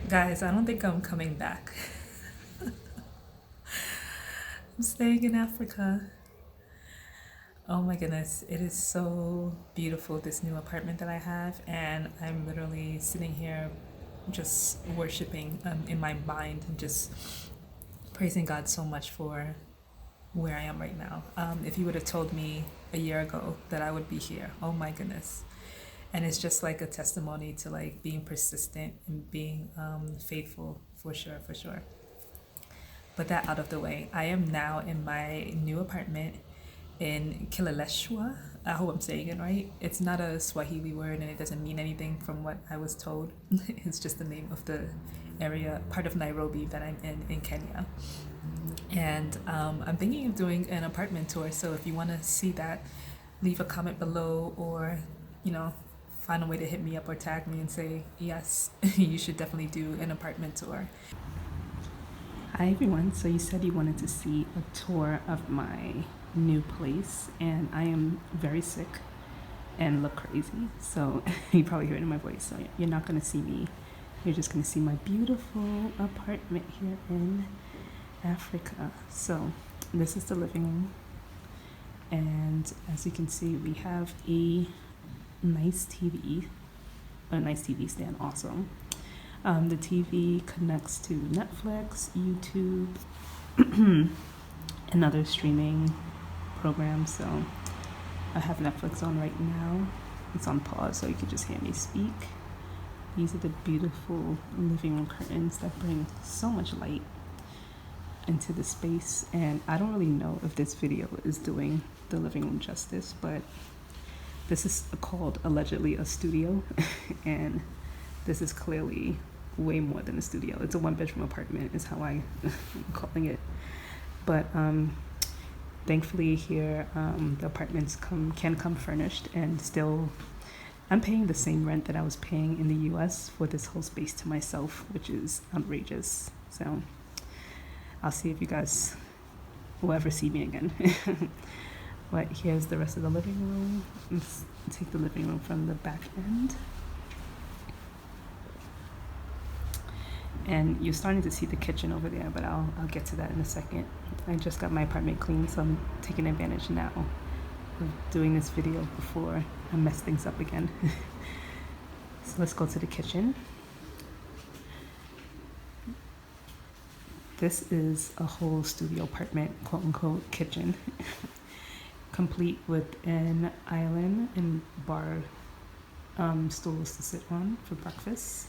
Guys, I don't think I'm coming back. I'm staying in Africa. Oh my goodness, it is so beautiful, this new apartment that I have, and I'm literally sitting here just worshiping in my mind and just praising God so much for where I am right now. If you would have told me a year ago that I would be here, oh my goodness. And it's just like a testimony to like being persistent and being faithful, for sure, for sure. But that out of the way, I am now in my new apartment in Kileleshwa. I hope I'm saying it right. It's not a Swahili word and it doesn't mean anything from what I was told. It's just the name of the area, part of Nairobi that I'm in Kenya. And I'm thinking of doing an apartment tour. So if you want to see that, leave a comment below, or, you know, find a way to hit me up or tag me and say, yes, you should definitely do an apartment tour. Hi everyone, so you said you wanted to see a tour of my new place, and I am very sick and look crazy, so you probably hear it in my voice, so you're not going to see me. You're just going to see my beautiful apartment here in Africa. So this is the living room, and as you can see, we have a nice TV stand also. The TV connects to Netflix, YouTube, and other streaming programs. So I have Netflix on right now. It's on pause, so you can just hear me speak. These are the beautiful living room curtains that bring so much light into the space. And I don't really know if this video is doing the living room justice, but this is called allegedly a studio, and this is clearly way more than a studio. It's a one-bedroom apartment is how I'm calling it. But thankfully here, the apartments can come furnished, and still I'm paying the same rent that I was paying in the US for this whole space to myself, which is outrageous. So I'll see if you guys will ever see me again. But here's the rest of the living room. Let's take the living room from the back end. And you're starting to see the kitchen over there, but I'll get to that in a second. I just got my apartment clean, so I'm taking advantage now of doing this video before I mess things up again. So let's go to the kitchen. This is a whole studio apartment, quote unquote, kitchen. Complete with an island and bar stools to sit on for breakfast.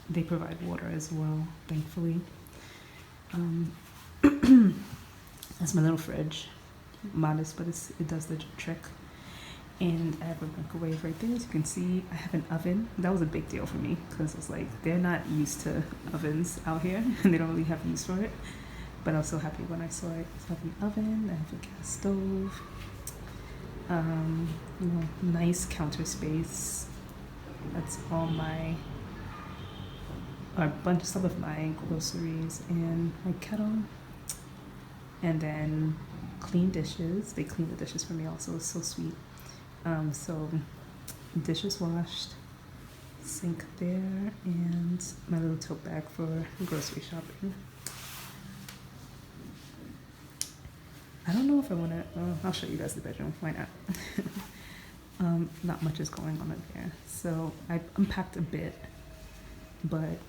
They provide water as well, thankfully. That's my little fridge. Modest, but it does the trick. And I have a microwave right there. As you can see, I have an oven. That was a big deal for me because it's like they're not used to ovens out here and they don't really have use for it. But I was so happy when I saw it. So I have an oven, I have a gas stove, you know, nice counter space. That's all some of my groceries, and my kettle, and then clean dishes. They clean the dishes for me also. It's so sweet. So dishes washed, sink there, and my little tote bag for grocery shopping. I don't know if I want to, I'll show you guys the bedroom, why not? Not much is going on up there. So I unpacked a bit, but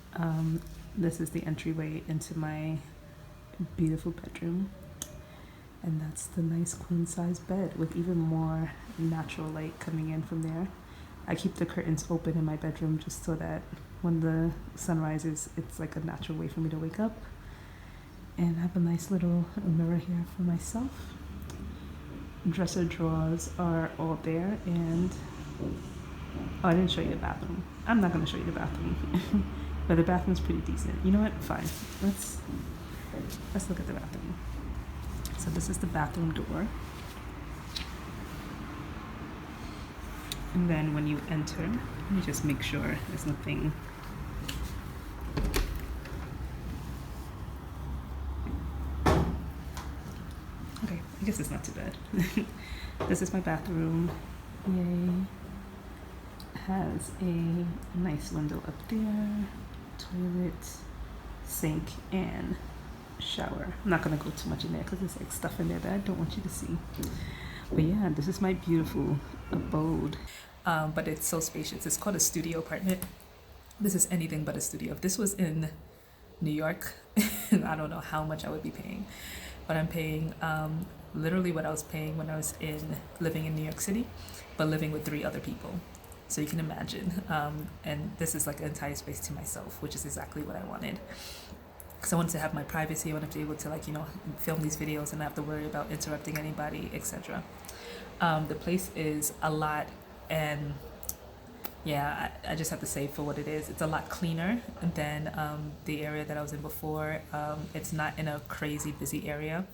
this is the entryway into my beautiful bedroom. And that's the nice queen size bed with even more natural light coming in from there. I keep the curtains open in my bedroom just so that when the sun rises, it's like a natural way for me to wake up. And I have a nice little mirror here for myself. Dresser drawers are all there, and Oh, I didn't show you the bathroom. I'm not gonna show you the bathroom, but the bathroom's pretty decent. You know what? Fine. Let's look at the bathroom. So this is the bathroom door, and then when you enter, let me just make sure there's nothing. Okay, I guess it's not too bad. This is my bathroom. Yay. Has a nice window up there, toilet, sink, and shower. I'm not gonna go too much in there because there's like stuff in there that I don't want you to see. But yeah, this is my beautiful abode. But it's so spacious. It's called a studio apartment. This is anything but a studio. If this was in New York, I don't know how much I would be paying. But I'm paying literally what I was paying when I was living in New York City, but living with 3 other people. So you can imagine. And this is like an entire space to myself, which is exactly what I wanted. Because I wanted to have my privacy. I wanted to be able to, like, you know, film these videos and not have to worry about interrupting anybody, etc. The place is a lot, and yeah, I just have to say, for what it is, it's a lot cleaner than the area that I was in before. It's not in a crazy busy area.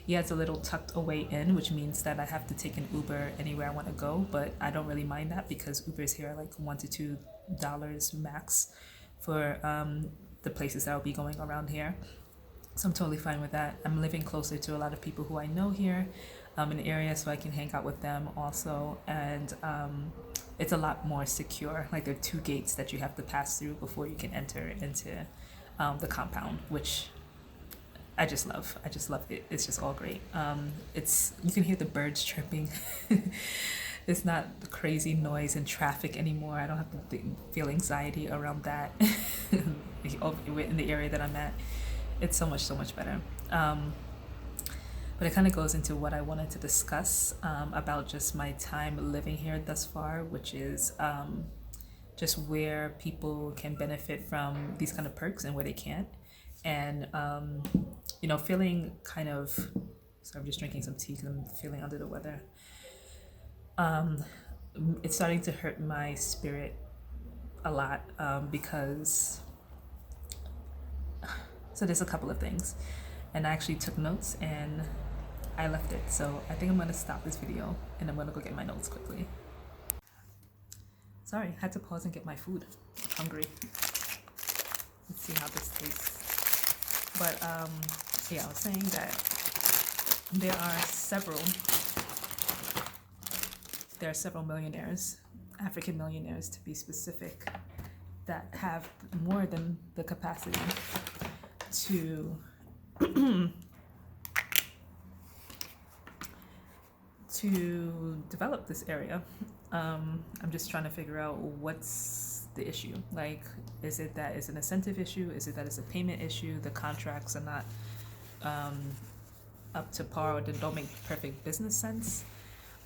Yeah, it's a little tucked away in, which means that I have to take an Uber anywhere I want to go, but I don't really mind that because Ubers here are like $1 to $2 max for the places that I'll be going around here. So I'm totally fine with that. I'm living closer to a lot of people who I know here in the area, so I can hang out with them also. And it's a lot more secure. Like, there are 2 gates that you have to pass through before you can enter into the compound, which I just love it. It's just all great. You can hear the birds chirping. It's not crazy noise and traffic anymore. I don't have to feel anxiety around that. In the area that I'm at, it's so much better. But it kind of goes into what I wanted to discuss about just my time living here thus far, which is just where people can benefit from these kind of perks and where they can't. And you know, feeling kind of, sorry, I'm just drinking some tea because I'm feeling under the weather. It's starting to hurt my spirit a lot because, so there's a couple of things, and I actually took notes and I left it. So I think I'm gonna stop this video and I'm gonna go get my notes quickly. Sorry, had to pause and get my food. I'm hungry. Let's see how this tastes. But yeah, I was saying that there are several millionaires, African millionaires to be specific, that have more than the capacity to to develop this area. I'm just trying to figure out what's the issue. Like, is it that it's an incentive issue? Is it that it's a payment issue? The contracts are not up to par, or they don't make perfect business sense?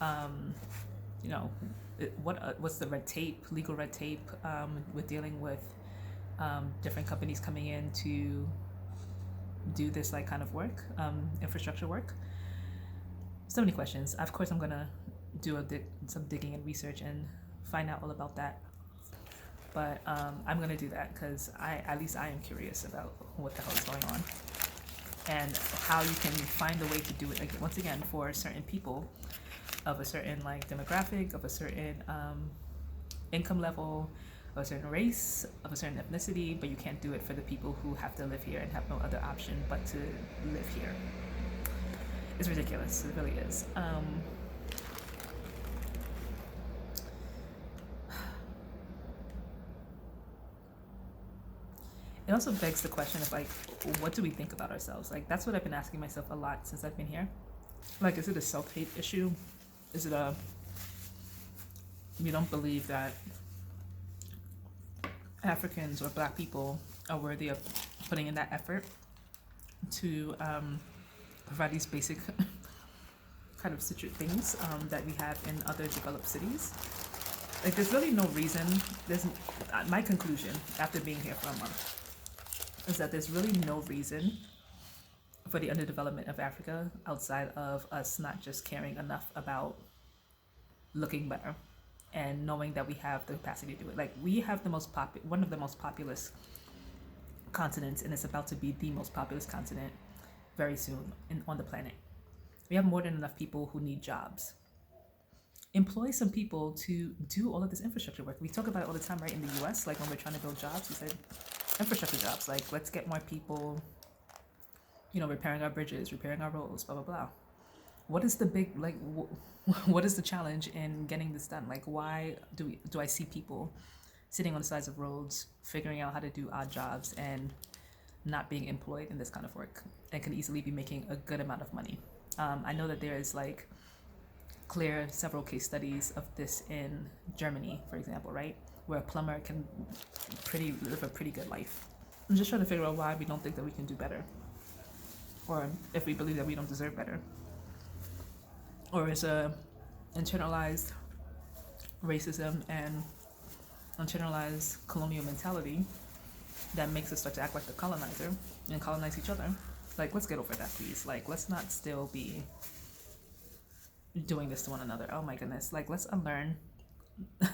You know, what's the legal red tape with dealing with different companies coming in to do this like kind of work, infrastructure work? So many questions. Of course, I'm gonna do some digging and research and find out all about that. But I'm gonna do that because at least I am curious about what the hell is going on and how you can find a way to do it. Like, once again, for certain people of a certain like demographic, of a certain income level, of a certain race, of a certain ethnicity, but you can't do it for the people who have to live here and have no other option but to live here. It's ridiculous. It really is. It also begs the question of, like, what do we think about ourselves? Like, that's what I've been asking myself a lot since I've been here. Like, is it a self-hate issue? Is it we don't believe that Africans or Black people are worthy of putting in that effort to provide these basic kind of things that we have in other developed cities? Like, there's really no reason. My conclusion after being here for a month is that there's really no reason for the underdevelopment of Africa outside of us not just caring enough about looking better. and knowing that we have the capacity to do it. Like, we have the one of the most populous continents, and it's about to be the most populous continent very soon on the planet. We have more than enough people who need jobs. Employ some people to do all of this infrastructure work. We talk about it all the time, right? In the US, like when we're trying to build jobs, we said infrastructure jobs. Like, let's get more people, repairing our bridges, repairing our roads, blah, blah, blah. What is the big, like, what is the challenge in getting this done? Like, why do I see people sitting on the sides of roads, figuring out how to do odd jobs and not being employed in this kind of work, and can easily be making a good amount of money? I know that there is like several case studies of this in Germany, for example, right? Where a plumber can live a pretty good life. I'm just trying to figure out why we don't think that we can do better, or if we believe that we don't deserve better, or is a internalized racism and internalized colonial mentality that makes us start to act like the colonizer and colonize each other. Like, let's get over that, please. Like, let's not still be doing this to one another. Oh my goodness. Like, let's unlearn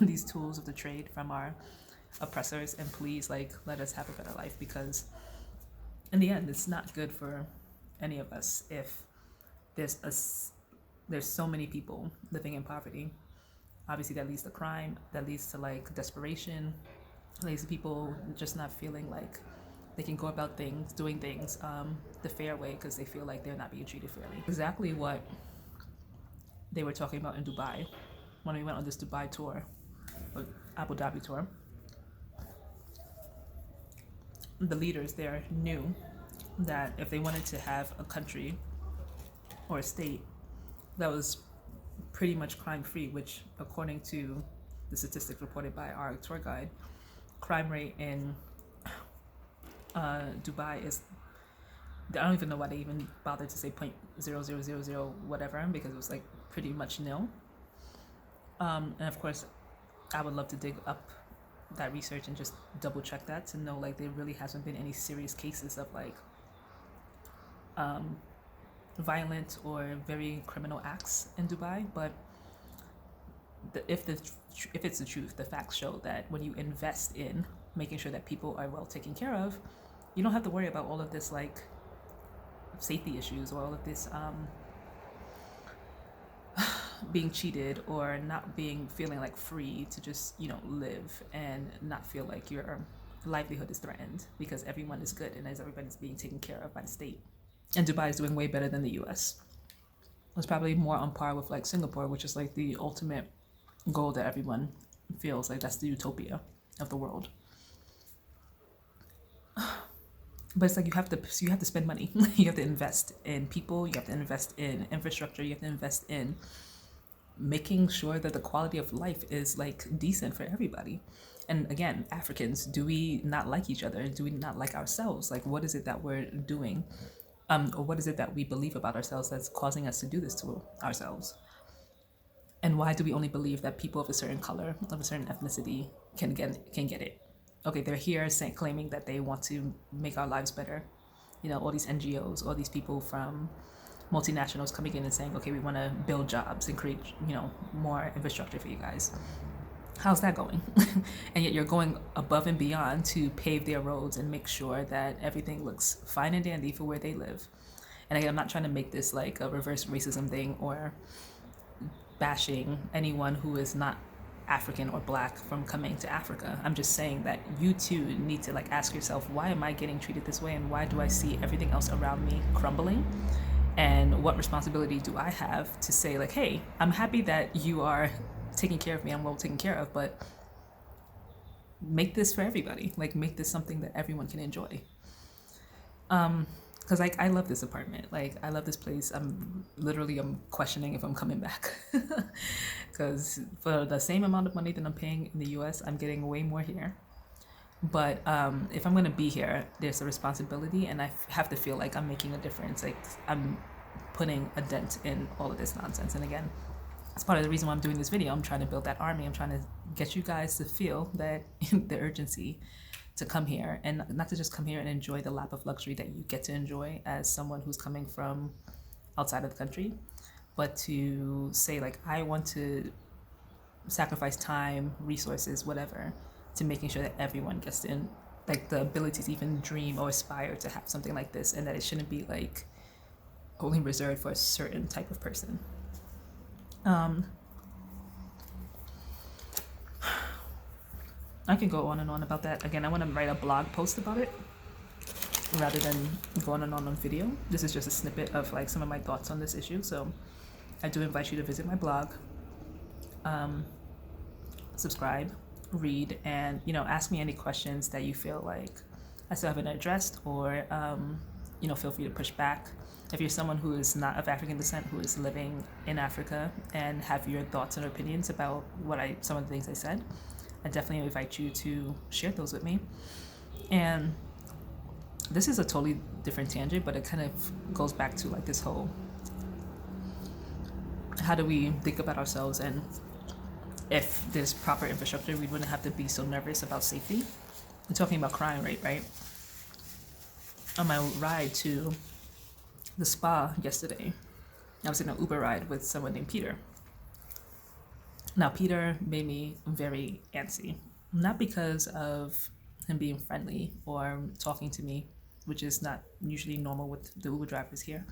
these tools of the trade from our oppressors, and please, like, let us have a better life, because in the end, it's not good for any of us if there's so many people living in poverty. Obviously, that leads to crime, that leads to like desperation, leads to people just not feeling like they can go about doing things the fair way, because they feel like they're not being treated fairly. Exactly what they were talking about in Dubai when we went on this Dubai tour, or Abu Dhabi tour. The leaders there knew that if they wanted to have a country or a state that was pretty much crime-free, which according to the statistics reported by our tour guide, crime rate in Dubai is, I don't even know why they even bothered to say 0.0000 whatever, because it was like pretty much nil. And of course, I would love to dig up that research and just double check that to know like there really hasn't been any serious cases of like violent or very criminal acts in Dubai. But if it's the truth, the facts show that when you invest in making sure that people are well taken care of, you don't have to worry about all of this like safety issues, or all of this being cheated, or not feeling like free to just live and not feel like your livelihood is threatened, because everyone is good and as everybody's being taken care of by the state. And Dubai is doing way better than the US. It's probably more on par with like Singapore, which is like the ultimate goal that everyone feels like that's the utopia of the world. But it's like you have to spend money. You have to invest in people, you have to invest in infrastructure, you have to invest in making sure that the quality of life is like decent for everybody. And again, Africans, do we not like each other? Do we not like ourselves? Like, what is it that we're doing? Or what is it that we believe about ourselves that's causing us to do this to ourselves? And why do we only believe that people of a certain color, of a certain ethnicity can get it? Okay, they're here claiming that they want to make our lives better. All these NGOs, all these people from multinationals coming in and saying, okay, we want to build jobs and create, more infrastructure for you guys. How's that going? And yet you're going above and beyond to pave their roads and make sure that everything looks fine and dandy for where they live. And again, I'm not trying to make this like a reverse racism thing or bashing anyone who is not African or Black from coming to Africa. I'm just saying that you too need to like ask yourself, why am I getting treated this way, and why do I see everything else around me crumbling? And what responsibility do I have to say like, hey, I'm happy that you are taking care of me, I'm well taken care of, but make this for everybody. Like, make this something that everyone can enjoy. Because like I love this apartment, like I love this place. I'm questioning if I'm coming back, because for the same amount of money that I'm paying in the US, I'm getting way more here. But if I'm gonna be here, there's a responsibility, and I have to feel like I'm making a difference, like I'm putting a dent in all of this nonsense. And again, that's part of the reason why I'm doing this video. I'm trying to build that army. I'm trying to get you guys to feel that the urgency to come here, and not to just come here and enjoy the lap of luxury that you get to enjoy as someone who's coming from outside of the country, but to say like, I want to sacrifice time, resources, whatever, to making sure that everyone gets in, like the ability to even dream or aspire to have something like this, and that it shouldn't be like only reserved for a certain type of person. I can go on and on about that. Again, I want to write a blog post about it rather than going on video. This is just a snippet of like some of my thoughts on this issue. So I do invite you to visit my blog, subscribe, read, and ask me any questions that you feel like I still haven't addressed, or feel free to push back. If you're someone who is not of African descent, who is living in Africa, and have your thoughts and opinions about some of the things I said, I definitely invite you to share those with me. And this is a totally different tangent, but it kind of goes back to like this whole, how do we think about ourselves, and if there's proper infrastructure, we wouldn't have to be so nervous about safety. I'm talking about crime rate, right? On my ride to the spa yesterday, I was in an Uber ride with someone named Peter. Now, Peter made me very antsy, not because of him being friendly or talking to me, which is not usually normal with the Uber drivers here.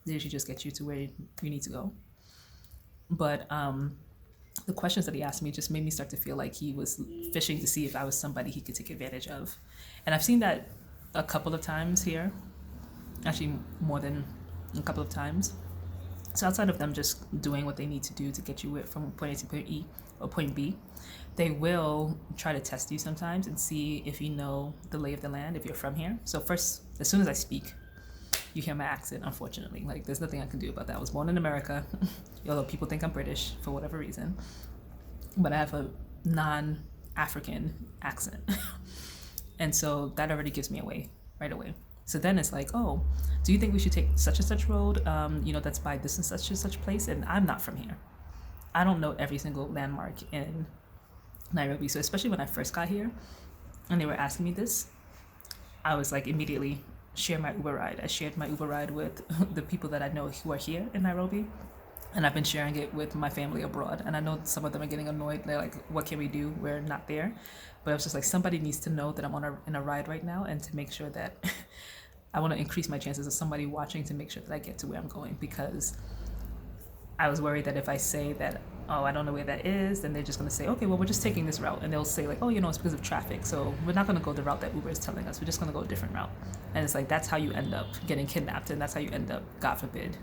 They usually just get you to where you need to go. But the questions that he asked me just made me start to feel like he was fishing to see if I was somebody he could take advantage of. And I've seen that a couple of times here, actually more than a couple of times. So outside of them just doing what they need to do to get you from point A to point E or point B, they will try to test you sometimes and see if you know the lay of the land, if you're from here. So first, as soon as I speak, you hear my accent, unfortunately. Like, there's nothing I can do about that. I was born in America, although people think I'm British for whatever reason. But I have a non-African accent. And so that already gives me away right away. So then it's like, oh, do you think we should take such and such road, that's by this and such place? And I'm not from here. I don't know every single landmark in Nairobi. So especially when I first got here and they were asking me this, I was like, immediately share my Uber ride. I shared my Uber ride with the people that I know who are here in Nairobi. And I've been sharing it with my family abroad. And I know some of them are getting annoyed. They're like, what can we do? We're not there. But I was just like, somebody needs to know that I'm in a ride right now, and to make sure that I want to increase my chances of somebody watching to make sure that I get to where I'm going, because I was worried that if I say that, oh, I don't know where that is, then they're just going to say, okay, well, we're just taking this route. And they'll say like, oh, it's because of traffic. So we're not going to go the route that Uber is telling us. We're just going to go a different route. And it's like, that's how you end up getting kidnapped. And that's how you end up, God forbid,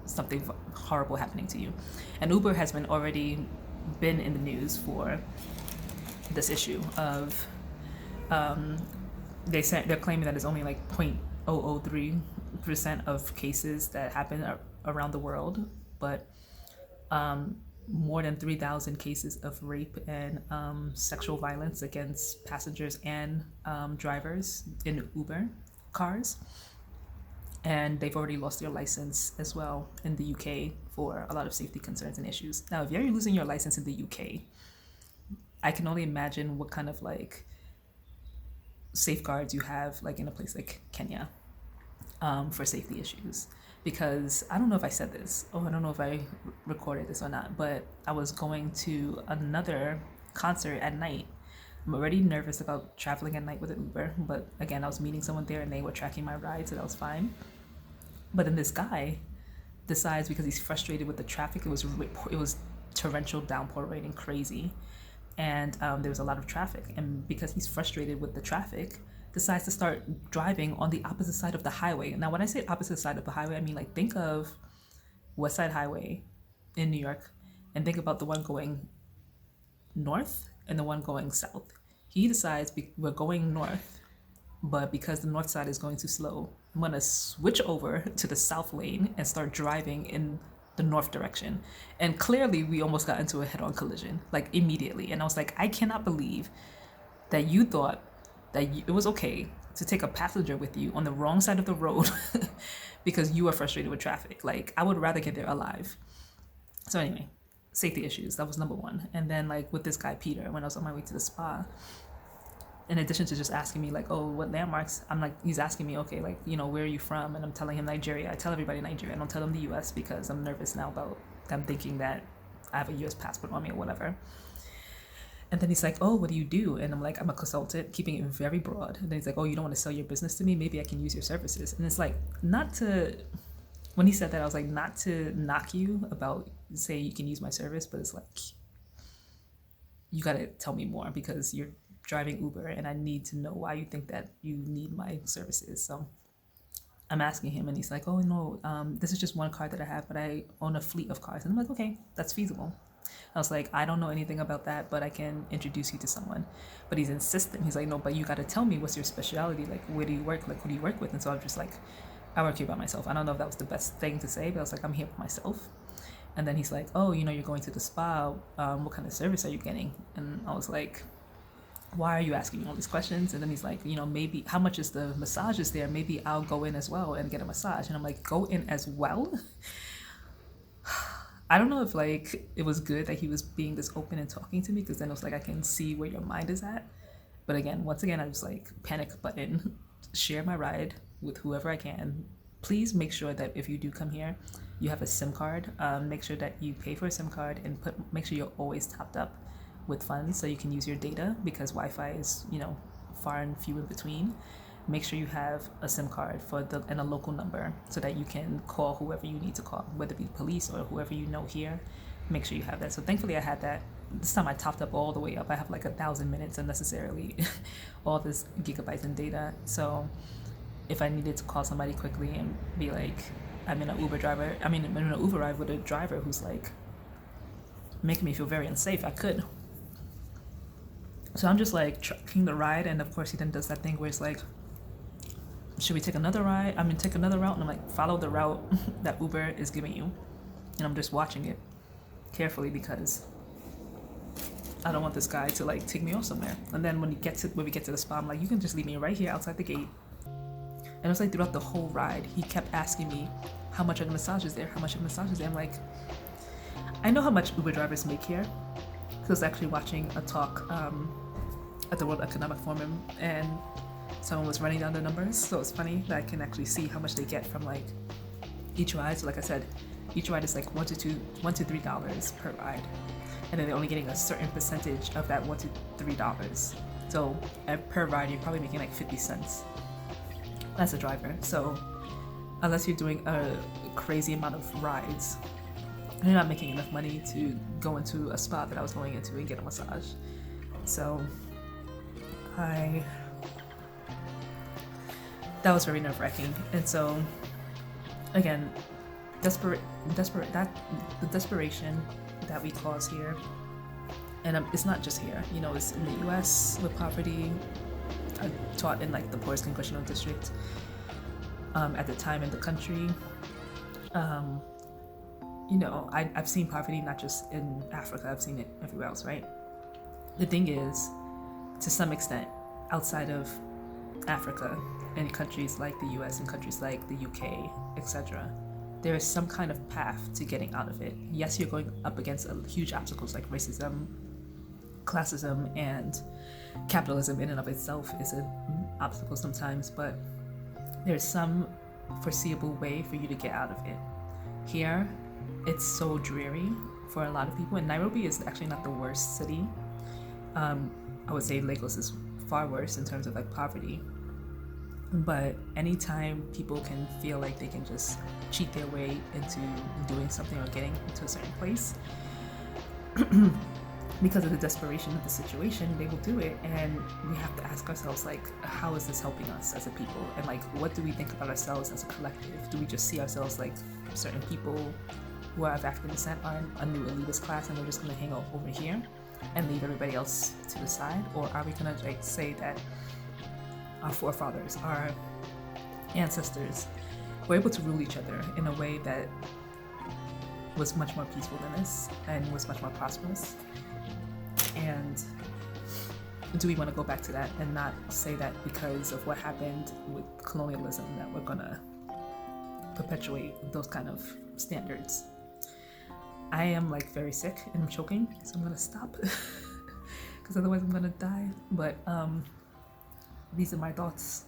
something horrible happening to you. And Uber has already been in the news for this issue of, they're claiming that it's only like 0.003% of cases that happen around the world, but more than 3,000 cases of rape and sexual violence against passengers and drivers in Uber cars. And they've already lost their license as well in the UK for a lot of safety concerns and issues. Now, if you're losing your license in the UK, I can only imagine what kind of like safeguards you have like in a place like Kenya for safety issues. Because I don't know if I said this, I don't know if I recorded this or not, but I was going to another concert at night. I'm already nervous about traveling at night with an Uber, but again, I was meeting someone there and they were tracking my ride, so that was fine. But then this guy decides, because he's frustrated with the traffic, it was torrential downpour raining crazy, and there was a lot of traffic, and because he's frustrated with the traffic, decides to start driving on the opposite side of the highway. Now, when I say opposite side of the highway, I mean like think of West Side Highway in New York, and think about the one going north and the one going south. He decides we're going north, but because the north side is going too slow, I'm gonna switch over to the south lane and start driving in the north direction. And clearly we almost got into a head-on collision, like immediately. And I was like, I cannot believe that you thought that it was okay to take a passenger with you on the wrong side of the road because you are frustrated with traffic. Like, I would rather get there alive. So anyway, safety issues, that was number one. And then like with this guy, Peter, when I was on my way to the spa, in addition to just asking me like, oh, what landmarks, I'm like, he's asking me, okay, like, where are you from? And I'm telling him Nigeria. I tell everybody Nigeria. I don't tell them the US because I'm nervous now about them thinking that I have a US passport on me or whatever. And then he's like, oh, what do you do? And I'm like, I'm a consultant, keeping it very broad. And then he's like, oh, you don't want to sell your business to me? Maybe I can use your services. And it's like, not to, when he said that, I was like, not to knock you about, say you can use my service, but it's like, you got to tell me more because you're driving Uber and I need to know why you think that you need my services. So I'm asking him and he's like, oh, no, this is just one car that I have, but I own a fleet of cars. And I'm like, okay, that's feasible. I was like, I don't know anything about that, but I can introduce you to someone. But he's insistent. He's like, no, but you got to tell me what's your specialty. Like, where do you work? Like, who do you work with? And so I'm just like, I work here by myself. I don't know if that was the best thing to say, but I was like, I'm here by myself. And then he's like, oh, you're going to the spa. What kind of service are you getting? And I was like, why are you asking me all these questions? And then he's like, maybe how much is the massages there? Maybe I'll go in as well and get a massage. And I'm like, go in as well? I don't know if like it was good that he was being this open and talking to me, because then it was like I can see where your mind is at. But again, once again, I was like, panic button, share my ride with whoever I can. Please make sure that if you do come here, you have a SIM card. Make sure that you pay for a SIM card and make sure you're always topped up with funds so you can use your data, because Wi-Fi is, far and few in between. Make sure you have a SIM card and a local number so that you can call whoever you need to call, whether it be police or whoever you know here. Make sure you have that. So thankfully I had that. This time I topped up all the way up. I have like 1,000 minutes unnecessarily, all this gigabytes in data. So if I needed to call somebody quickly and be like, I'm in an Uber ride with a driver who's like making me feel very unsafe, I could. So I'm just like tracking the ride, and of course he then does that thing where it's like, should we take another ride? Take another route. And I'm like, follow the route that Uber is giving you. And I'm just watching it carefully because I don't want this guy to like take me off somewhere. And then when we get to the spa, I'm like, you can just leave me right here outside the gate. And it was like throughout the whole ride, he kept asking me, how much are the massages there? How much are the massages there? I'm like, I know how much Uber drivers make here. So I was actually watching a talk at the World Economic Forum, and someone was running down the numbers. So it's funny that I can actually see how much they get from like each ride. So like I said, each ride is like $1 to $3 per ride, and then they're only getting a certain percentage of that $1 to $3. So per ride, you're probably making like 50 cents as a driver. So unless you're doing a crazy amount of rides, you're not making enough money to go into a spa that I was going into and get a massage. So that was very nerve-wracking. And so again, the desperation that we cause here, and it's not just here, it's in the US with poverty. I taught in like the poorest congressional district at the time in the country. I've seen poverty not just in Africa, I've seen it everywhere else, right? The thing is, to some extent, outside of Africa, in countries like the US and countries like the UK, etc., there is some kind of path to getting out of it. Yes, you're going up against huge obstacles like racism, classism, and capitalism in and of itself is an obstacle sometimes, but there's some foreseeable way for you to get out of it. Here, it's so dreary for a lot of people, and Nairobi is actually not the worst city. I would say Lagos is far worse in terms of like poverty. But anytime people can feel like they can just cheat their way into doing something or getting to a certain place, because of the desperation of the situation, they will do it. And we have to ask ourselves, like, how is this helping us as a people? And like, what do we think about ourselves as a collective? Do we just see ourselves like certain people who are of African descent are a new elitist class and we're just gonna hang out over here and leave everybody else to the side? Or are we gonna like say that our forefathers, our ancestors were able to rule each other in a way that was much more peaceful than this and was much more prosperous? And do we want to go back to that and not say that because of what happened with colonialism that we're gonna perpetuate those kind of standards? I am like very sick and I'm choking, so I'm gonna stop because otherwise I'm gonna die. But these are my thoughts